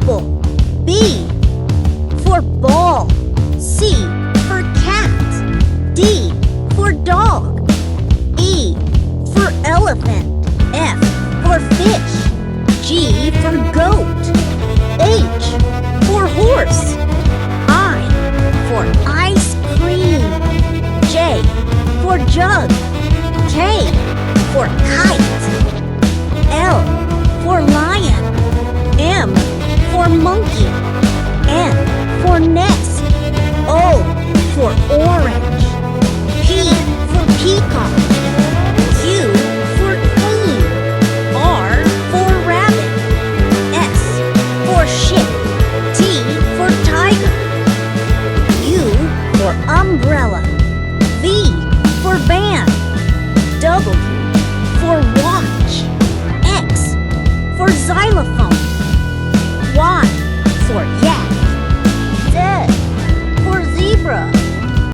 apple. B for ball. C for cat. D for dog. E for elephant. F for fish. G for goat. H for horse. I for ice cream. J for jug. K for kite. L for lion. M for monkey. N for nest. O for orange. P for peacock. Q for queen. R for rabbit. S for ship. T for tiger. U for umbrella. V for van. W for watch. X for xylophone.